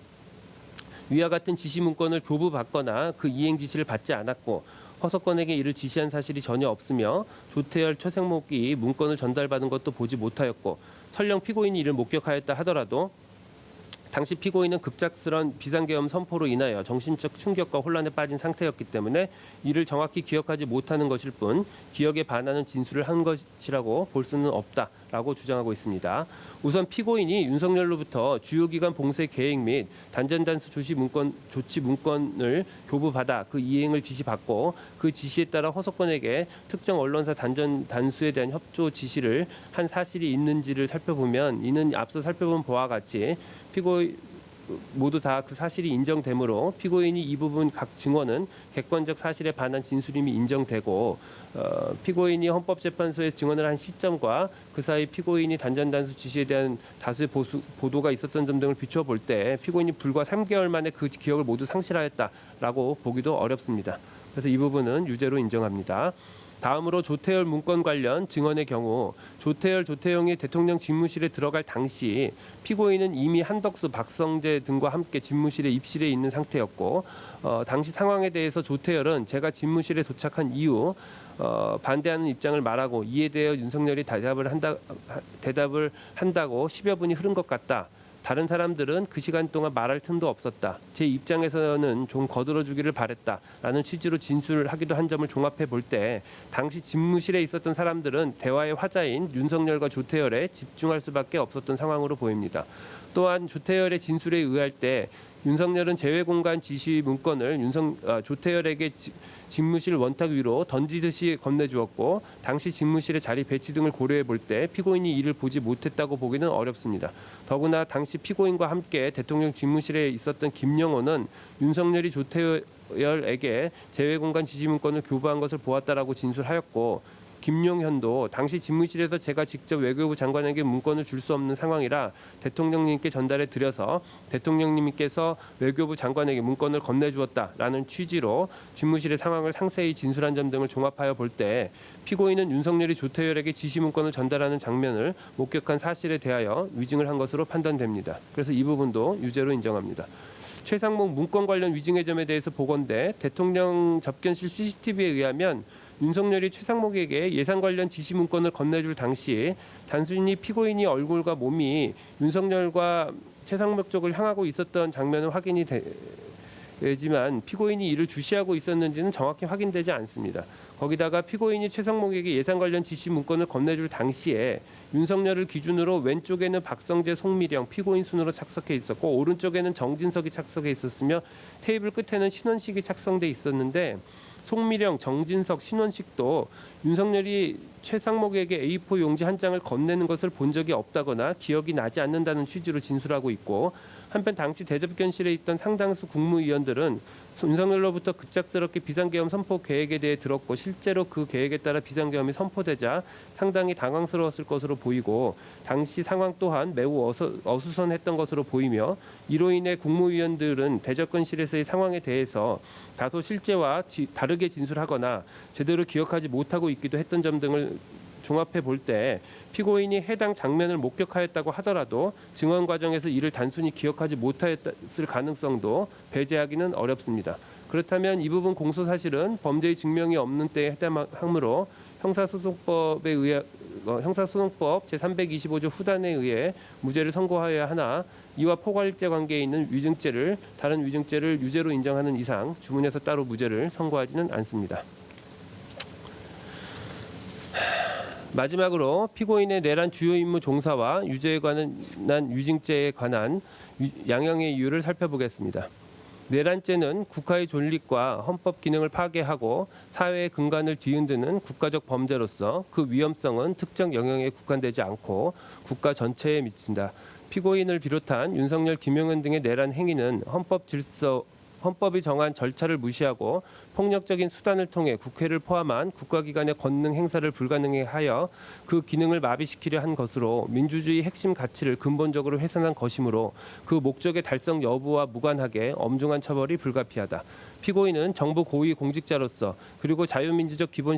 위와 같은 지시 문건을 교부받거나 그 이행 지시를 받지 않았고 허석권에게 이를 지시한 사실이 전혀 없으며 조태열, 최상목이 문건을 전달받은 것도 보지 못하였고 설령 피고인이 이를 목격하였다 하더라도 당시 피고인은 급작스런 비상계엄 선포로 인하여 정신적 충격과 혼란에 빠진 상태였기 때문에 이를 정확히 기억하지 못하는 것일 뿐 기억에 반하는 진술을 한 것이라고 볼 수는 없다. 라고 주장하고 있습니다. 우선 피고인이 윤석열로부터 주요기관 봉쇄 계획 및 단전단수 조치 문건을 교부받아 그 이행을 지시받고 그 지시에 따라 허석권에게 특정 언론사 단수에 대한 협조 지시를 한 사실이 있는지를 살펴보면 이는 앞서 살펴본 바와 같이 피고인 모두 다 그 사실이 인정되므로 피고인이 이 부분 각 증언은 객관적 사실에 반한 진술임이 인정되고 피고인이 헌법재판소에 증언을 한 시점과 그 사이 피고인이 단전단수 지시에 대한 다수의 보도가 있었던 점 등을 비춰볼 때 피고인이 불과 3개월 만에 그 기억을 모두 상실하였다라고 보기도 어렵습니다. 그래서 이 부분은 유죄로 인정합니다. 다음으로 조태열 문건 관련 증언의 경우 조태영이 대통령 집무실에 들어갈 당시 피고인은 이미 한덕수, 박성재 등과 함께 집무실에 입실해 있는 상태였고 당시 상황에 대해서 조태열은 제가 집무실에 도착한 이후 반대하는 입장을 말하고 이에 대해 윤석열이 대답을 한다고 10여 분이 흐른 것 같다. 다른 사람들은 그 시간 동안 말할 틈도 없었다. 제 입장에서는 좀 거들어주기를 바랬다라는 취지로 진술하기도 한 점을 종합해 볼 때 당시 집무실에 있었던 사람들은 대화의 화자인 윤석열과 조태열에 집중할 수밖에 없었던 상황으로 보입니다. 또한 조태열의 진술에 의할 때 윤석열은 제외공간 지시 문건을 조태열에게 집무실 원탁 위로 던지듯이 건네주었고 당시 집무실의 자리 배치 등을 고려해 볼 때 피고인이 이를 보지 못했다고 보기는 어렵습니다. 더구나 당시 피고인과 함께 대통령 집무실에 있었던 김영호는 윤석열이 조태열에게 제외공간 지시 문건을 교부한 것을 보았다라고 진술하였고 김용현도 당시 집무실에서 제가 직접 외교부 장관에게 문건을 줄 수 없는 상황이라 대통령님께 전달해 드려서 대통령님께서 외교부 장관에게 문건을 건네주었다라는 취지로 집무실의 상황을 상세히 진술한 점 등을 종합하여 볼 때 피고인은 윤석열이 조태열에게 지시 문건을 전달하는 장면을 목격한 사실에 대하여 위증을 한 것으로 판단됩니다. 그래서 이 부분도 유죄로 인정합니다. 최상목 문건 관련 위증의 점에 대해서 보건대 대통령 접견실 CCTV에 의하면 윤석열이 최상목에게 예산 관련 지시 문건을 건네줄 당시 단순히 피고인이 얼굴과 몸이 윤석열과 최상목 쪽을 향하고 있었던 장면은 확인이 되지만 피고인이 이를 주시하고 있었는지는 정확히 확인되지 않습니다. 거기다가 피고인이 최상목에게 예산 관련 지시 문건을 건네줄 당시에 윤석열을 기준으로 왼쪽에는 박성재, 송미령 피고인 순으로 착석해 있었고 오른쪽에는 정진석이 착석해 있었으며 테이블 끝에는 신원식이 착성돼 있었는데 송미령, 정진석, 신원식도 윤석열이 최상목에게 A4 용지 한 장을 건네는 것을 본 적이 없다거나 기억이 나지 않는다는 취지로 진술하고 있고 한편 당시 대접견실에 있던 상당수 국무위원들은 윤석열로부터 급작스럽게 비상계엄 선포 계획에 대해 들었고 실제로 그 계획에 따라 비상계엄이 선포되자 상당히 당황스러웠을 것으로 보이고 당시 상황 또한 매우 어수선했던 것으로 보이며 이로 인해 국무위원들은 대접견실에서의 상황에 대해서 다소 실제와 다르게 진술하거나 제대로 기억하지 못하고 있기도 했던 점 등을 종합해 볼 때 피고인이 해당 장면을 목격하였다고 하더라도 증언 과정에서 이를 단순히 기억하지 못하였을 가능성도 배제하기는 어렵습니다. 그렇다면 이 부분 공소 사실은 범죄의 증명이 없는 때에 해당하므로 형사소송법 제325조 후단에 의해 무죄를 선고하여야 하나 이와 포괄적 관계에 있는 다른 위증죄를 유죄로 인정하는 이상 주문에서 따로 무죄를 선고하지는 않습니다. 마지막으로 피고인의 내란 주요 임무 종사와 유죄에 관한 위증죄에 관한 양형의 이유를 살펴보겠습니다. 내란죄는 국가의 존립과 헌법 기능을 파괴하고 사회의 근간을 뒤흔드는 국가적 범죄로서 그 위험성은 특정 영역에 국한되지 않고 국가 전체에 미친다. 피고인을 비롯한 윤석열, 김용현 등의 내란 행위는 헌법이 정한 절차를 무시하고 폭력적인 수단을 통해 국회를 포함한 국가기관의 권능 행사를 불가능하게 하여 그 기능을 마비시키려 한 것으로 민주주의 핵심 가치를 근본적으로 훼손한 것이므로 그 목적의 달성 여부와 무관하게 엄중한 처벌이 불가피하다. 피고인은 정부 고위 공직자로서 그리고 자유민주적 기본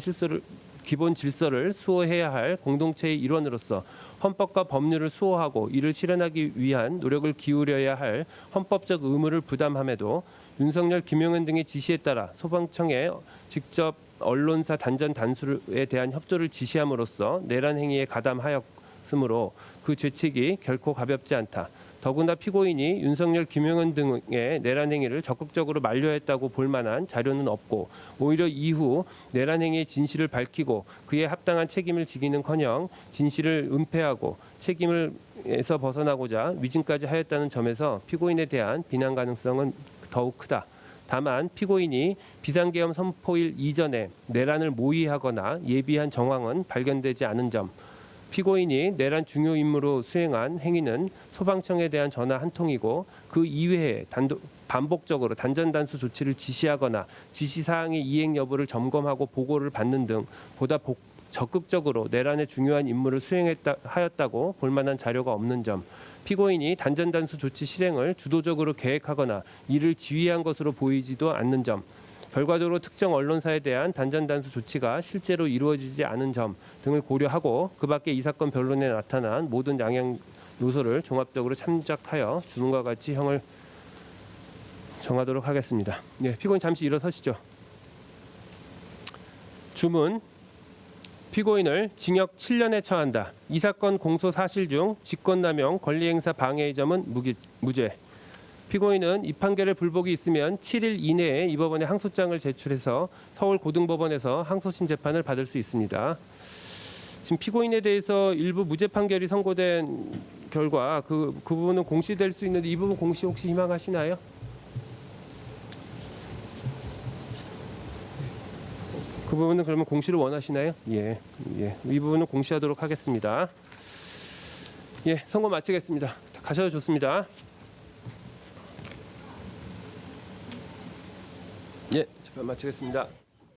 질서를 수호해야 할 공동체의 일원으로서 헌법과 법률을 수호하고 이를 실현하기 위한 노력을 기울여야 할 헌법적 의무를 부담함에도 윤석열, 김용현 등의 지시에 따라 소방청에 직접 언론사 단전 단수에 대한 협조를 지시함으로써 내란 행위에 가담하였고 않았으므로 그 죄책이 결코 가볍지 않다. 더구나 피고인이 윤석열, 김용현 등의 내란 행위를 적극적으로 만류했다고 볼 만한 자료는 없고 오히려 이후 내란 행위의 진실을 밝히고 그에 합당한 책임을 지기는커녕 진실을 은폐하고 책임을에서 벗어나고자 위증까지 하였다는 점에서 피고인에 대한 비난 가능성은 더욱 크다. 다만 피고인이 비상계엄 선포일 이전에 내란을 모의하거나 예비한 정황은 발견되지 않은 점, 피고인이 내란 중요 임무로 수행한 행위는 소방청에 대한 전화 한 통이고 그 이외에 반복적으로 단전단수 조치를 지시하거나 지시사항의 이행 여부를 점검하고 보고를 받는 등 보다 적극적으로 내란의 중요한 임무를 수행하였다고 볼 만한 자료가 없는 점, 피고인이 단전단수 조치 실행을 주도적으로 계획하거나 이를 지휘한 것으로 보이지도 않는 점, 결과적으로 특정 언론사에 대한 단전단수 조치가 실제로 이루어지지 않은 점 등을 고려하고 그 밖에 이 사건 변론에 나타난 모든 양형 요소를 종합적으로 참작하여 주문과 같이 형을 정하도록 하겠습니다. 네, 피고인 잠시 일어서시죠. 주문. 피고인을 징역 7년에 처한다. 이 사건 공소 사실 중 직권남용, 권리행사 방해의 점은 무죄. 피고인은 이 판결에 불복이 있으면 7일 이내에 이 법원에 항소장을 제출해서 서울고등법원에서 항소심 재판을 받을 수 있습니다. 지금 피고인에 대해서 일부 무죄 판결이 선고된 결과 그 부분은 공시될 수 있는데 이 부분 공시 혹시 희망하시나요? 그 부분은 그러면 공시를 원하시나요? 예. 이 부분은 공시하도록 하겠습니다. 예, 선고 마치겠습니다. 가셔도 좋습니다. 예, 재판 마치겠습니다.